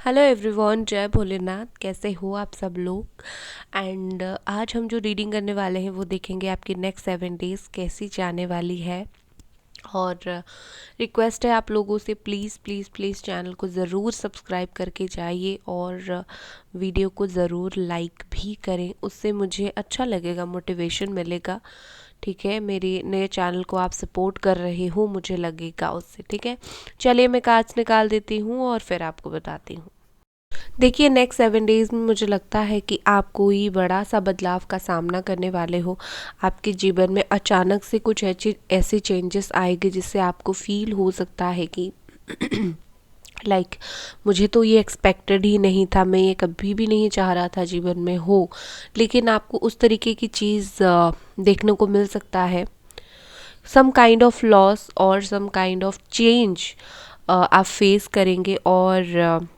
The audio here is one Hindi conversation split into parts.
हेलो एवरीवन, जय भोलेनाथ। कैसे हो आप सब लोग। एंड आज हम जो रीडिंग करने वाले हैं वो देखेंगे आपकी नेक्स्ट 7 डेज़ कैसी जाने वाली है। और रिक्वेस्ट है आप लोगों से, प्लीज़ प्लीज़ प्लीज़ चैनल को ज़रूर सब्सक्राइब करके जाइए और वीडियो को ज़रूर लाइक भी करें। उससे मुझे अच्छा लगेगा, मोटिवेशन मिलेगा। ठीक है, मेरे नए चैनल को आप सपोर्ट कर रहे हो, मुझे लगेगा उससे। ठीक है, चलिए मैं कार्ड्स निकाल देती हूँ और फिर आपको बताती हूँ। देखिए, नेक्स्ट 7 डेज़ में मुझे लगता है कि आप कोई बड़ा सा बदलाव का सामना करने वाले हो। आपके जीवन में अचानक से कुछ ऐसे चेंजेस आएंगे जिससे आपको फील हो सकता है कि लाइक मुझे तो ये एक्सपेक्टेड ही नहीं था, मैं ये कभी भी नहीं चाह रहा था जीवन में हो। लेकिन आपको उस तरीके की चीज़ देखने को मिल सकता है। सम काइंड ऑफ लॉस और सम काइंड ऑफ चेंज आप फेस करेंगे। और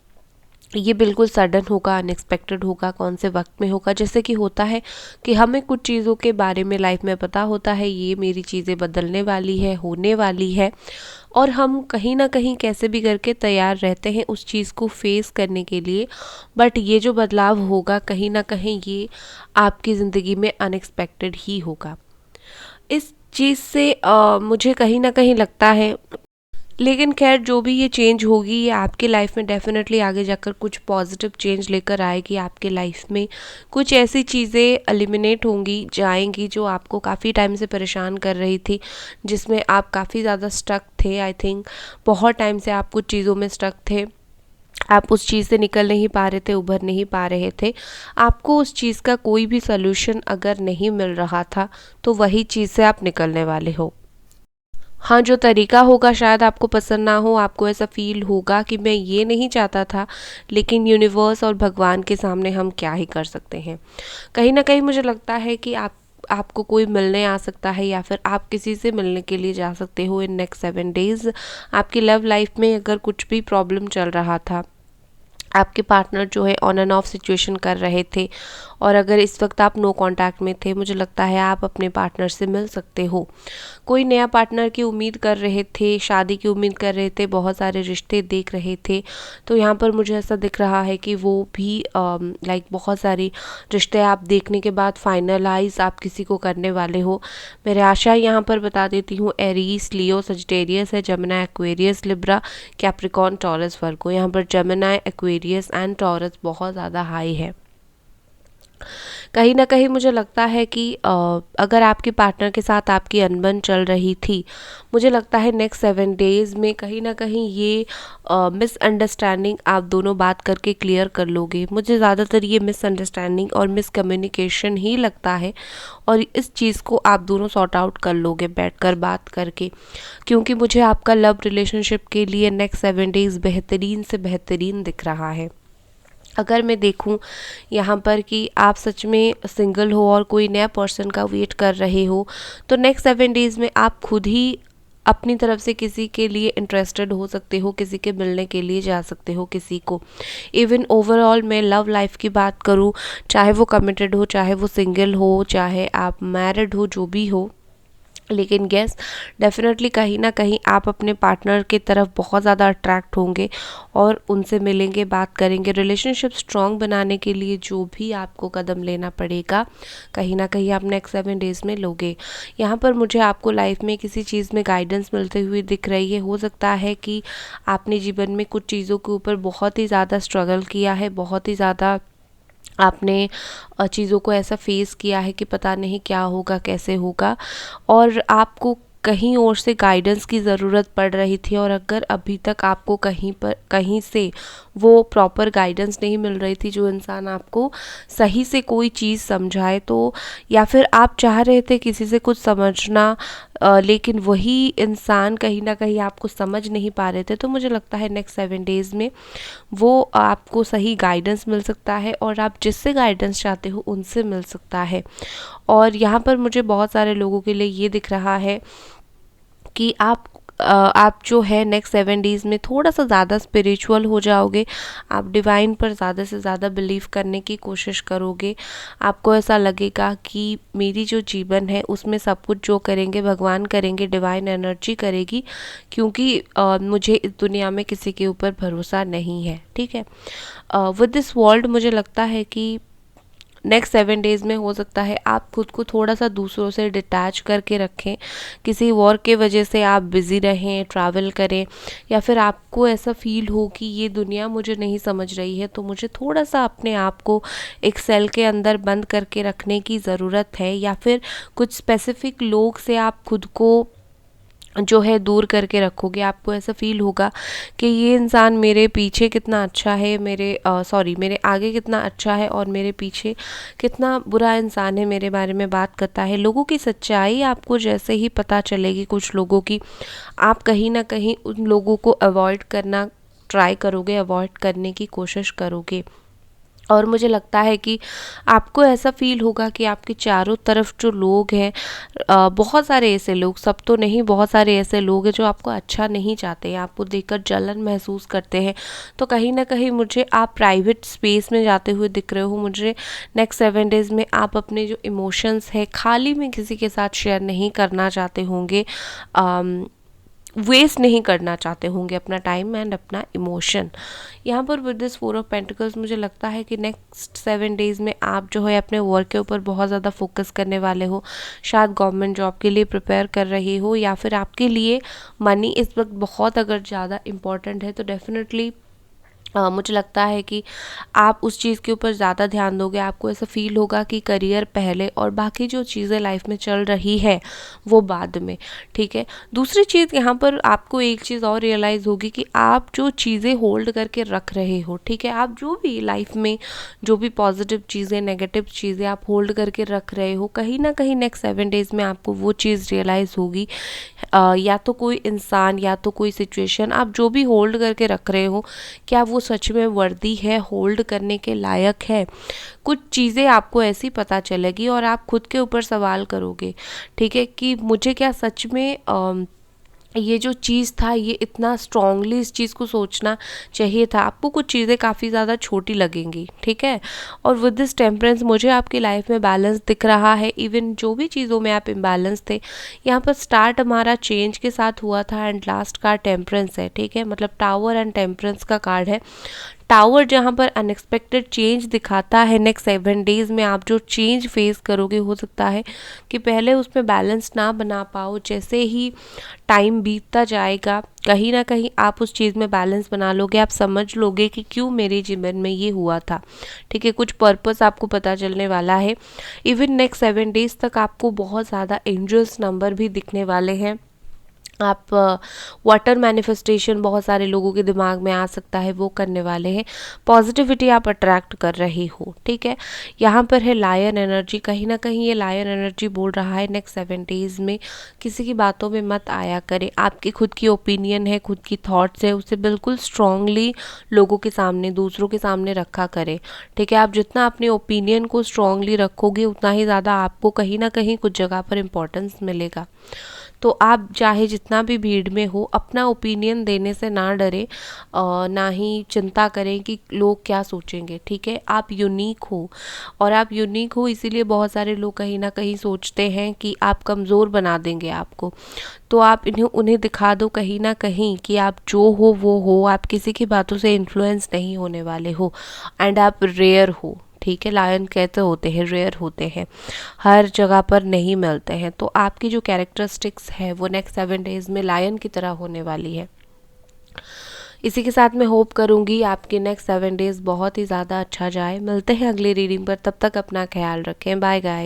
ये बिल्कुल सडन होगा, अनएक्सपेक्टेड होगा, कौन से वक्त में होगा। जैसे कि होता है कि हमें कुछ चीज़ों के बारे में लाइफ में पता होता है, ये मेरी चीज़ें बदलने वाली है, होने वाली है। और हम कहीं ना कहीं कैसे भी करके तैयार रहते हैं उस चीज़ को फेस करने के लिए। बट ये जो बदलाव होगा कहीं ना कहीं ये आपकी ज़िंदगी में अनएक्सपेक्टेड ही होगा। इस चीज़ से मुझे कहीं ना कहीं लगता है, लेकिन खैर जो भी ये चेंज होगी ये आपके लाइफ में डेफिनेटली आगे जाकर कुछ पॉजिटिव चेंज लेकर आएगी। आपके लाइफ में कुछ ऐसी चीज़ें एलिमिनेट होंगी, जाएंगी जो आपको काफ़ी टाइम से परेशान कर रही थी, जिसमें आप काफ़ी ज़्यादा स्टक थे। आई थिंक बहुत टाइम से आप कुछ चीज़ों में स्टक थे, आप उस चीज़ से निकल नहीं पा रहे थे, उभर नहीं पा रहे थे। आपको उस चीज़ का कोई भी सल्यूशन अगर नहीं मिल रहा था तो वही चीज़ से आप निकलने वाले हो। हाँ, जो तरीका होगा शायद आपको पसंद ना हो, आपको ऐसा फ़ील होगा कि मैं ये नहीं चाहता था, लेकिन यूनिवर्स और भगवान के सामने हम क्या ही कर सकते हैं। कहीं न कहीं मुझे लगता है कि आपको कोई मिलने आ सकता है या फिर आप किसी से मिलने के लिए जा सकते हो इन नेक्स्ट 7 डेज़। आपकी लव लाइफ में अगर कुछ भी प्रॉब्लम चल रहा था, आपके पार्टनर जो है ऑन एंड ऑफ सिचुएशन कर रहे थे, और अगर इस वक्त आप नो कांटेक्ट में थे, मुझे लगता है आप अपने पार्टनर से मिल सकते हो। कोई नया पार्टनर की उम्मीद कर रहे थे, शादी की उम्मीद कर रहे थे, बहुत सारे रिश्ते देख रहे थे, तो यहाँ पर मुझे ऐसा दिख रहा है कि वो भी लाइक बहुत सारे रिश्ते आप देखने के बाद फाइनलाइज आप किसी को करने वाले हो। मेरे आशा यहाँ पर बता देती हूँ, एरीज, लियो, सजिटेरियस है, जमिना, एक्वेरियस, लिब्रा, कैप्रिकॉर्न, टॉरस, वर्गो। यहाँ पर जमिना, एक्वेरियस एंड टॉरस बहुत ज़्यादा हाई है। कहीं ना कहीं मुझे लगता है कि अगर आपके पार्टनर के साथ आपकी अनबन चल रही थी, मुझे लगता है नेक्स्ट 7 डेज़ में कहीं ना कहीं ये मिसअंडरस्टैंडिंग आप दोनों बात करके क्लियर कर लोगे। मुझे ज़्यादातर ये मिसअंडरस्टैंडिंग और मिसकम्युनिकेशन ही लगता है, और इस चीज़ को आप दोनों सॉर्ट आउट कर लोगे बैठकर बात करके, क्योंकि मुझे आपका लव रिलेशनशिप के लिए नेक्स्ट 7 डेज़ बेहतरीन से बेहतरीन दिख रहा है। अगर मैं देखूं यहाँ पर कि आप सच में सिंगल हो और कोई नया पर्सन का वेट कर रहे हो, तो नेक्स्ट 7 डेज़ में आप खुद ही अपनी तरफ से किसी के लिए इंटरेस्टेड हो सकते हो, किसी के मिलने के लिए जा सकते हो किसी को। इवन ओवरऑल मैं लव लाइफ की बात करूँ, चाहे वो कमिटेड हो, चाहे वो सिंगल हो, चाहे आप मैरिड हो, जो भी हो, लेकिन गैस डेफिनेटली कहीं ना कहीं आप अपने पार्टनर की तरफ बहुत ज़्यादा अट्रैक्ट होंगे और उनसे मिलेंगे, बात करेंगे। रिलेशनशिप स्ट्रॉन्ग बनाने के लिए जो भी आपको कदम लेना पड़ेगा, कहीं ना कहीं आप नेक्स्ट 7 डेज़ में लोगे। यहाँ पर मुझे आपको लाइफ में किसी चीज़ में गाइडेंस मिलते हुए दिख रही है। हो सकता है कि आपने जीवन में कुछ चीज़ों के ऊपर बहुत ही ज़्यादा स्ट्रगल किया है, बहुत ही ज़्यादा आपने चीज़ों को ऐसा फेस किया है कि पता नहीं क्या होगा, कैसे होगा, और आपको कहीं और से गाइडेंस की ज़रूरत पड़ रही थी। और अगर अभी तक आपको कहीं से वो प्रॉपर गाइडेंस नहीं मिल रही थी, जो इंसान आपको सही से कोई चीज़ समझाए, तो या फिर आप चाह रहे थे किसी से कुछ समझना, लेकिन वही इंसान कहीं ना कहीं आपको समझ नहीं पा रहे थे, तो मुझे लगता है नेक्स्ट 7 डेज़ में वो आपको सही गाइडेंस मिल सकता है और आप जिससे गाइडेंस चाहते हो उनसे मिल सकता है। और यहाँ पर मुझे बहुत सारे लोगों के लिए ये दिख रहा है कि आप आप जो है नेक्स्ट 7 डेज़ में थोड़ा सा ज़्यादा स्पिरिचुअल हो जाओगे। आप डिवाइन पर ज़्यादा से ज़्यादा बिलीव करने की कोशिश करोगे। आपको ऐसा लगेगा कि मेरी जो जीवन है उसमें सब कुछ जो करेंगे भगवान करेंगे, डिवाइन एनर्जी करेगी, क्योंकि मुझे इस दुनिया में किसी के ऊपर भरोसा नहीं है। ठीक है, विद दिस वर्ल्ड मुझे लगता है कि नेक्स्ट 7 डेज़ में हो सकता है आप खुद को थोड़ा सा दूसरों से डिटैच करके रखें। किसी वर्क के वजह से आप बिज़ी रहें, ट्रैवल करें, या फिर आपको ऐसा फील हो कि ये दुनिया मुझे नहीं समझ रही है, तो मुझे थोड़ा सा अपने आप को एक सेल के अंदर बंद करके रखने की ज़रूरत है, या फिर कुछ स्पेसिफिक लोग से आप खुद को जो है दूर करके रखोगे। आपको ऐसा फील होगा कि ये इंसान मेरे पीछे कितना अच्छा है, मेरे आगे कितना अच्छा है और मेरे पीछे कितना बुरा इंसान है, मेरे बारे में बात करता है। लोगों की सच्चाई आपको जैसे ही पता चलेगी, कुछ लोगों की, आप कहीं ना कहीं उन लोगों को अवॉइड करना ट्राई करोगे, अवॉइड करने की कोशिश करोगे। और मुझे लगता है कि आपको ऐसा फील होगा कि आपके चारों तरफ जो लोग हैं, बहुत सारे ऐसे लोग, सब तो नहीं, बहुत सारे ऐसे लोग हैं जो आपको अच्छा नहीं चाहते हैं, आपको देखकर जलन महसूस करते हैं। तो कहीं ना कहीं मुझे आप प्राइवेट स्पेस में जाते हुए दिख रहे हो। मुझे नेक्स्ट 7 डेज़ में आप अपने जो इमोशंस है खाली में किसी के साथ शेयर नहीं करना चाहते होंगे, वेस्ट नहीं करना चाहते होंगे अपना टाइम एंड अपना इमोशन। यहाँ पर विद दिस 4 ऑफ पेंटिकल्स मुझे लगता है कि नेक्स्ट 7 डेज़ में आप जो है अपने वर्क के ऊपर बहुत ज़्यादा फोकस करने वाले हो। शायद गवर्नमेंट जॉब के लिए प्रिपेयर कर रहे हो, या फिर आपके लिए मनी इस वक्त बहुत अगर ज़्यादा इम्पॉर्टेंट है, तो डेफिनेटली मुझे लगता है कि आप उस चीज़ के ऊपर ज़्यादा ध्यान दोगे। आपको ऐसा फील होगा कि करियर पहले और बाकी जो चीज़ें लाइफ में चल रही है वो बाद में। ठीक है, दूसरी चीज़ यहाँ पर आपको एक चीज़ और रियलाइज़ होगी कि आप जो चीज़ें होल्ड करके रख रहे हो, ठीक है, आप जो भी लाइफ में जो भी पॉजिटिव चीज़ें, नेगेटिव चीज़ें आप होल्ड करके रख रहे हो, कहीं ना कहीं नेक्स्ट 7 डेज़ में आपको वो चीज़ रियलाइज़ होगी। या तो कोई इंसान, या तो कोई सिचुएशन, आप जो भी होल्ड करके रख रहे हो, क्या वो सच में वर्दी है, होल्ड करने के लायक है। कुछ चीज़ें आपको ऐसी पता चलेगी और आप खुद के ऊपर सवाल करोगे, ठीक है, कि मुझे क्या सच में ये जो चीज़ था, ये इतना स्ट्रांगली इस चीज़ को सोचना चाहिए था। आपको कुछ चीज़ें काफ़ी ज़्यादा छोटी लगेंगी। ठीक है, और विद दिस टेम्परेंस मुझे आपकी लाइफ में बैलेंस दिख रहा है। इवन जो भी चीज़ों में आप इम्बैलेंस थे, यहाँ पर स्टार्ट हमारा चेंज के साथ हुआ था एंड लास्ट कार्ड टेम्परेंस है। ठीक है, मतलब टावर एंड टेम्परेंस का कार्ड है। टावर जहाँ पर अनएक्सपेक्टेड चेंज दिखाता है, नेक्स्ट 7 डेज़ में आप जो चेंज फेस करोगे, हो सकता है कि पहले उसमें बैलेंस ना बना पाओ। जैसे ही टाइम बीतता जाएगा, कहीं ना कहीं आप उस चीज़ में बैलेंस बना लोगे। आप समझ लोगे कि क्यों मेरे जीवन में ये हुआ था। ठीक है, कुछ पर्पस आपको पता चलने वाला है। इवन नेक्स्ट 7 डेज़ तक आपको बहुत ज़्यादा एंजल्स नंबर भी दिखने वाले हैं। आप वाटर मैनिफेस्टेशन बहुत सारे लोगों के दिमाग में आ सकता है, वो करने वाले हैं। पॉजिटिविटी आप अट्रैक्ट कर रहे हो। ठीक है, यहाँ पर है लायन एनर्जी। कहीं ना कहीं ये लायन एनर्जी बोल रहा है नेक्स्ट 7 डेज़ में किसी की बातों में मत आया करें। आपकी खुद की ओपिनियन है, खुद की थॉट्स है, उसे बिल्कुल स्ट्रांगली लोगों के सामने, दूसरों के सामने रखा करें। ठीक है, आप जितना अपने ओपिनियन को स्ट्रांगली रखोगे, उतना ही ज़्यादा आपको कहीं ना कहीं कुछ जगह पर इम्पोर्टेंस मिलेगा। तो आप चाहे जितना भी भीड़ में हो, अपना ओपिनियन देने से ना डरे, ना ही चिंता करें कि लोग क्या सोचेंगे। ठीक है, आप यूनिक हो, और आप यूनिक हो इसीलिए बहुत सारे लोग कहीं ना कहीं सोचते हैं कि आप कमज़ोर बना देंगे आपको। तो आप उन्हें दिखा दो कहीं ना कहीं कि आप जो हो वो हो, आप किसी की बातों से इन्फ्लुएंस नहीं होने वाले हो, एंड आप रेयर हो। ठीक है, लायन कहते होते हैं, रेयर होते हैं, हर जगह पर नहीं मिलते हैं। तो आपकी जो कैरेक्टरिस्टिक्स है वो नेक्स्ट 7 डेज़ में लायन की तरह होने वाली है। इसी के साथ मैं होप करूँगी आपके नेक्स्ट 7 डेज़ बहुत ही ज़्यादा अच्छा जाए। मिलते हैं अगली रीडिंग पर, तब तक अपना ख्याल रखें। Bye guys.